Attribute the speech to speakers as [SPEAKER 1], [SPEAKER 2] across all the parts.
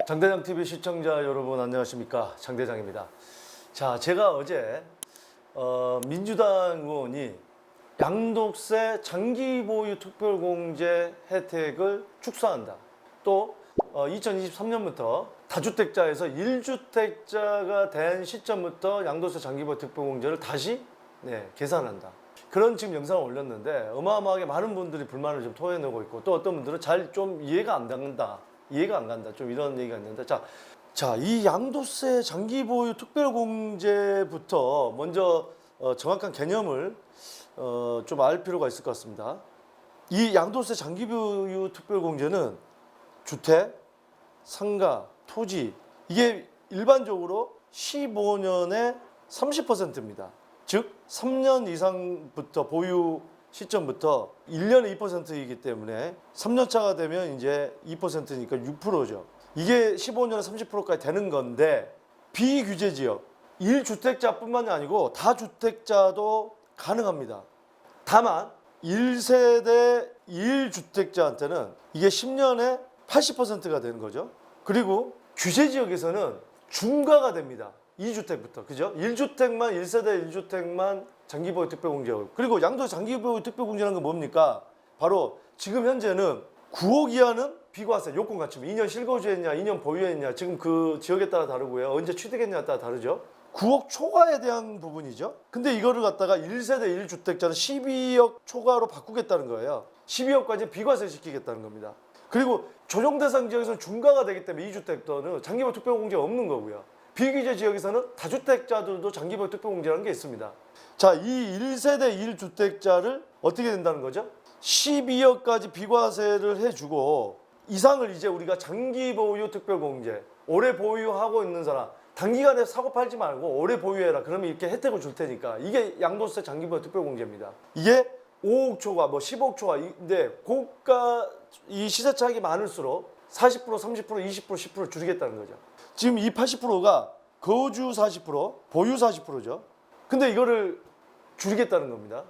[SPEAKER 1] 장대장 TV 시청자 여러분 안녕하십니까? 장대장입니다. 자, 제가 어제 민주당 의원이 양도세 장기 보유 특별공제 혜택을 축소한다. 또 2023년부터 다주택자에서 1주택자가 된 시점부터 양도세 장기 보유 특별공제를 다시 계산한다. 그런 지금 영상을 올렸는데 어마어마하게 많은 분들이 불만을 좀 토해내고 있고, 또 어떤 분들은 잘 좀 이해가 안 간다. 좀 이런 얘기가 있는데, 이 양도세 장기 보유 특별공제부터 먼저 정확한 개념을 좀 알 필요가 있을 것 같습니다. 이 양도세 장기 보유 특별공제는 주택, 상가, 토지, 이게 일반적으로 15년에 30%입니다. 즉 3년 이상부터 보유 시점부터 1년에 2%이기 때문에 3년 차가 되면 이제 2%니까 6%죠. 이게 15년에 30%까지 되는 건데, 비규제 지역 1주택자뿐만이 아니고 다주택자도 가능합니다. 다만 1세대 1주택자한테는 이게 10년에 80%가 되는 거죠. 그리고 규제 지역에서는 중과가 됩니다. 2주택부터, 그죠? 1주택만, 1세대 1주택만 장기보유 특별공제하고, 그리고 양도세 장기보유 특별공제라는 건 뭡니까? 바로 지금 현재는 9억 이하는 비과세 요건 갖추면 2년 실거주했냐, 2년 보유했냐, 지금 그 지역에 따라 다르고요. 언제 취득했냐에 따라 다르죠. 9억 초과에 대한 부분이죠. 근데 이거를 갖다가 1세대 1주택자는 12억 초과로 바꾸겠다는 거예요. 12억까지 비과세 시키겠다는 겁니다. 그리고 조정 대상 지역에서는 중과가 되기 때문에 2주택도는 장기보유 특별공제가 없는 거고요. 비규제 지역에서는 다주택자들도 장기보유 특별공제라는 게 있습니다. 자, 이 1세대 1주택자를 어떻게 된다는 거죠? 12억까지 비과세를 해주고, 이상을 이제 우리가 장기보유 특별공제, 오래 보유하고 있는 사람, 단기간에 사고 팔지 말고 오래 보유해라. 그러면 이렇게 혜택을 줄 테니까, 이게 양도세 장기보유 특별공제입니다. 이게 5억 초과, 10억 초과인데, 고가 이 시세 차익이 많을수록 40%, 30%, 20%, 10% 줄이겠다는 거죠. 지금 이 80%가 거주 40%, 보유 40%죠. 근데 이거를 줄이겠다는 겁니다.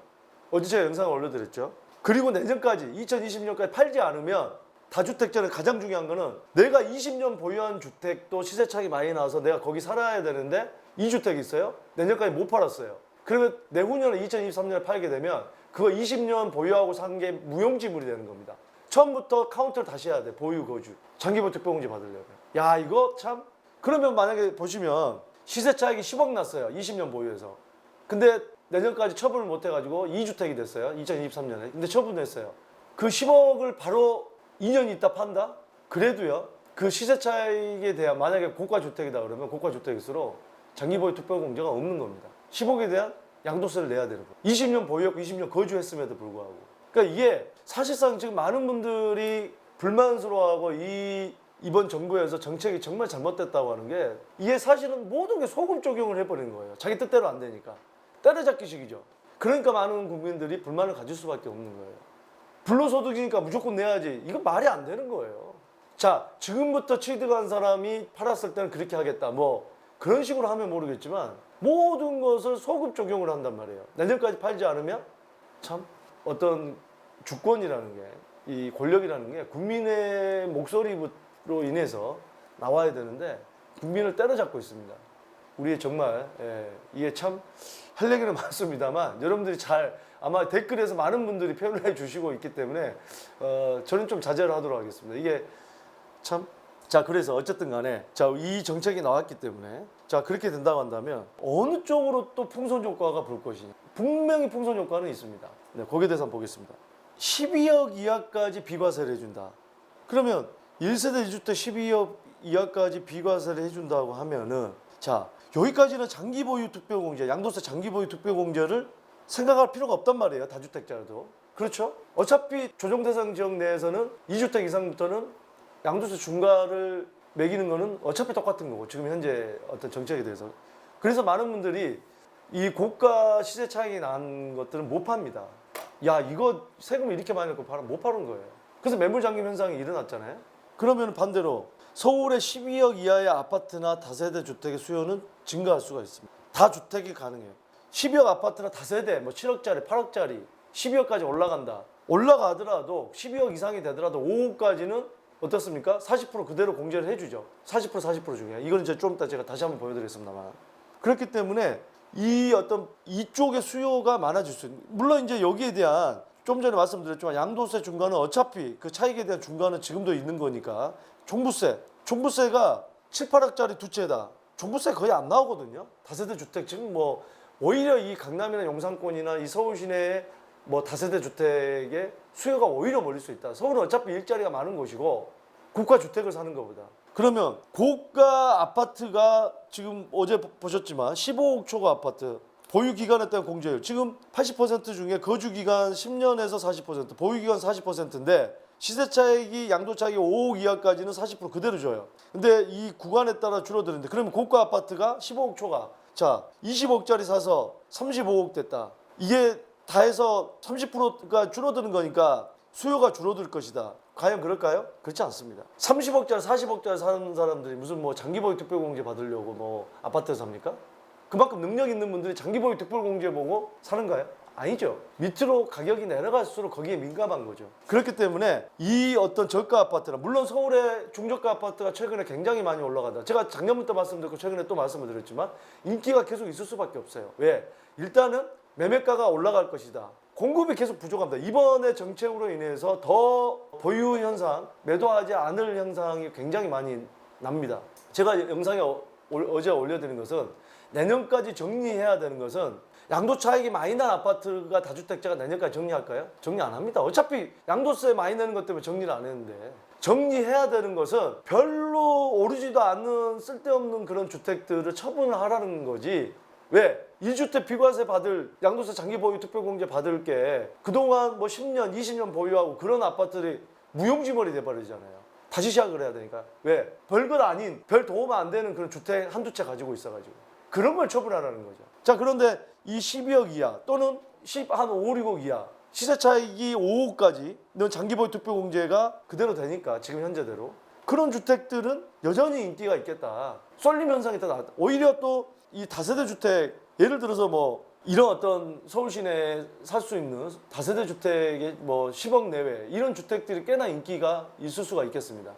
[SPEAKER 1] 어제 제가 영상을 올려드렸죠. 그리고 내년까지, 2020년까지 팔지 않으면, 다주택자는 가장 중요한 거는 내가 20년 보유한 주택도 시세 차익이 많이 나와서 내가 거기 살아야 되는데 2주택이 있어요. 내년까지 못 팔았어요. 그러면 내후년에 2023년에 팔게 되면 그거 20년 보유하고 산 게 무용지물이 되는 겁니다. 처음부터 카운트를 다시 해야 돼. 보유, 거주. 장기보유 특별공제 받으려면. 야, 이거 참. 그러면 만약에 보시면 시세 차익이 10억 났어요. 20년 보유해서. 근데 내년까지 처분을 못 해가지고 2주택이 됐어요. 2023년에. 근데 처분했어요. 그 10억을 바로 2년 있다 판다? 그래도요, 그 시세 차익에 대한, 만약에 고가주택이다 그러면 고가주택일수록 장기보유 특별공제가 없는 겁니다. 10억에 대한 양도세를 내야 되는 거예요. 20년 보유했고 20년 거주했음에도 불구하고. 그러니까 이게 사실상 지금 많은 분들이 불만스러워하고 이번 정부에서 정책이 정말 잘못됐다고 하는 게, 이게 사실은 모든 게 소급 적용을 해버리는 거예요. 자기 뜻대로 안 되니까. 때려잡기식이죠. 그러니까 많은 국민들이 불만을 가질 수밖에 없는 거예요. 불로소득이니까 무조건 내야지. 이거 말이 안 되는 거예요. 자, 지금부터 취득한 사람이 팔았을 때는 그렇게 하겠다. 뭐 그런 식으로 하면 모르겠지만 모든 것을 소급 적용을 한단 말이에요. 내년까지 팔지 않으면 참 어떤 주권이라는 게, 이 권력이라는 게 국민의 목소리로 인해서 나와야 되는데 국민을 때려잡고 있습니다. 우리 정말 이게 참 할 얘기는 많습니다만, 여러분들이 잘 아마 댓글에서 많은 분들이 표현을 해주시고 있기 때문에 저는 좀 자제를 하도록 하겠습니다. 이게 참. 자, 그래서 어쨌든 간에, 자, 이 정책이 나왔기 때문에, 자, 그렇게 된다고 한다면 어느 쪽으로 또 풍선 효과가 불 것이냐. 분명히 풍선 효과는 있습니다. 네, 거기에 대해서 한번 보겠습니다. 12억 이하까지 비과세를 해준다. 그러면 1세대 1주택 12억 이하까지 비과세를 해준다고 하면은, 자, 여기까지는 장기보유 특별공제, 양도세 장기보유 특별공제를 생각할 필요가 없단 말이에요. 다주택자도. 그렇죠? 어차피 조정 대상 지역 내에서는 2주택 이상부터는 양도세 중과를 매기는 거는 어차피 똑같은 거고, 지금 현재 어떤 정책에 대해서. 그래서 많은 분들이 이 고가 시세 차익이 난 것들은 못 팝니다. 야, 이거 세금을 이렇게 많이 내고 못 파는 거예요. 그래서 매물 잠김 현상이 일어났잖아요. 그러면 반대로 서울의 12억 이하의 아파트나 다세대 주택의 수요는 증가할 수가 있습니다. 다주택이 가능해요. 12억 아파트나 다세대, 7억짜리, 8억짜리, 12억까지 올라간다. 올라가더라도 12억 이상이 되더라도 5억까지는 어떻습니까? 40% 그대로 공제를 해주죠. 40% 중에. 이건 이제 좀 이따 제가 다시 한번 보여드리겠습니다만. 그렇기 때문에 이 어떤 이쪽의 수요가 많아질 수 있는. 물론 이제 여기에 대한 좀 전에 말씀드렸지만 양도세 중과는 어차피 그 차익에 대한 중과는 지금도 있는 거니까 종부세가 7, 8억짜리 두 채다. 종부세 거의 안 나오거든요. 다세대 주택 지금 뭐 오히려 이 강남이나 용산권이나 이 서울 시내에 뭐 다세대 주택의 수요가 오히려 몰릴 수 있다. 서울은 어차피 일자리가 많은 곳이고 고가 주택을 사는 것보다. 그러면 고가 아파트가 지금 어제 보셨지만 15억 초과 아파트 보유 기간에 따른 공제율 지금 80% 중에 거주 기간 10년에서 40%, 보유 기간 40%인데 시세 차익이 양도 차익이 5억 이하까지는 40% 그대로 줘요. 근데 이 구간에 따라 줄어드는데 그러면 고가 아파트가 15억 초과. 자, 20억짜리 사서 35억 됐다. 이게 다 해서 30%가 줄어드는 거니까 수요가 줄어들 것이다. 과연 그럴까요? 그렇지 않습니다. 30억짜리, 40억짜리 사는 사람들이 무슨 뭐 장기보유 특별공제 받으려고 뭐 아파트 삽니까? 그만큼 능력 있는 분들이 장기보유 특별공제 보고 사는가요? 아니죠. 밑으로 가격이 내려갈수록 거기에 민감한 거죠. 그렇기 때문에 이 어떤 저가 아파트나 물론 서울의 중저가 아파트가 최근에 굉장히 많이 올라간다. 제가 작년부터 말씀드렸고 최근에 또 말씀을 드렸지만 인기가 계속 있을 수밖에 없어요. 왜? 일단은 매매가가 올라갈 것이다. 공급이 계속 부족합니다. 이번에 정책으로 인해서 더 보유 현상, 매도하지 않을 현상이 굉장히 많이 납니다. 제가 영상에 어제 올려드린 것은 내년까지 정리해야 되는 것은 양도 차익이 많이 난 아파트가 다주택자가 내년까지 정리할까요? 정리 안 합니다. 어차피 양도세 많이 내는 것 때문에 정리를 안 했는데 정리해야 되는 것은 별로 오르지도 않는 쓸데없는 그런 주택들을 처분을 하라는 거지. 왜? 1주택 비과세 받을 양도세 장기보유 특별공제 받을 게 그동안 뭐 10년, 20년 보유하고 그런 아파트들이 무용지물이 돼버리잖아요. 다시 시작을 해야 되니까. 왜? 별것 아닌, 별 도움 안 되는 그런 주택 한두 채 가지고 있어가지고. 그런 걸 처분하라는 거죠. 자, 그런데 이 12억 이하 또는 한 5, 6억 이하 시세 차익이 5억까지 는 장기보유 특별공제가 그대로 되니까 지금 현재대로 그런 주택들은 여전히 인기가 있겠다. 쏠림 현상이 더 나왔다. 오히려 또 이 다세대 주택 예를 들어서 뭐 이런 어떤 서울 시내에 살 수 있는 다세대 주택의 뭐 10억 내외 이런 주택들이 꽤나 인기가 있을 수가 있겠습니다.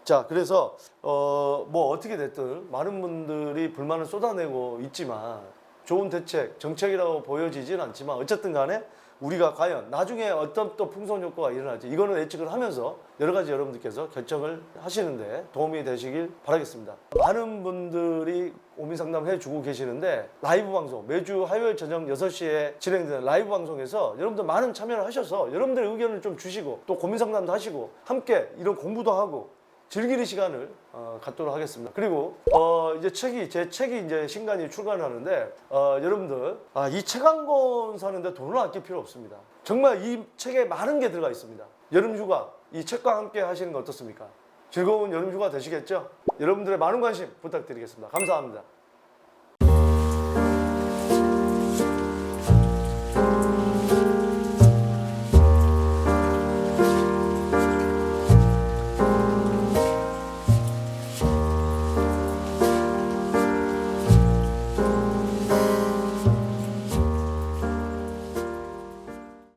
[SPEAKER 1] 자, 그래서 뭐 어떻게 됐든 많은 분들이 불만을 쏟아내고 있지만 좋은 대책, 정책이라고 보여지진 않지만 어쨌든 간에 우리가 과연 나중에 어떤 또 풍선 효과가 일어날지 이거는 예측을 하면서 여러 가지 여러분들께서 결정을 하시는데 도움이 되시길 바라겠습니다. 많은 분들이 고민 상담을 해주고 계시는데 라이브 방송 매주 화요일 저녁 6시에 진행되는 라이브 방송에서 여러분들 많은 참여를 하셔서 여러분들의 의견을 좀 주시고 또 고민 상담도 하시고 함께 이런 공부도 하고 즐기는 시간을 갖도록 하겠습니다. 그리고 이제 제 책이 이제 신간이 출간하는데 여러분들 이 책 한 권 사는데 돈을 아낄 필요 없습니다. 정말 이 책에 많은 게 들어가 있습니다. 여름휴가 이 책과 함께 하시는 거 어떻습니까? 즐거운 여름휴가 되시겠죠? 여러분들의 많은 관심 부탁드리겠습니다. 감사합니다.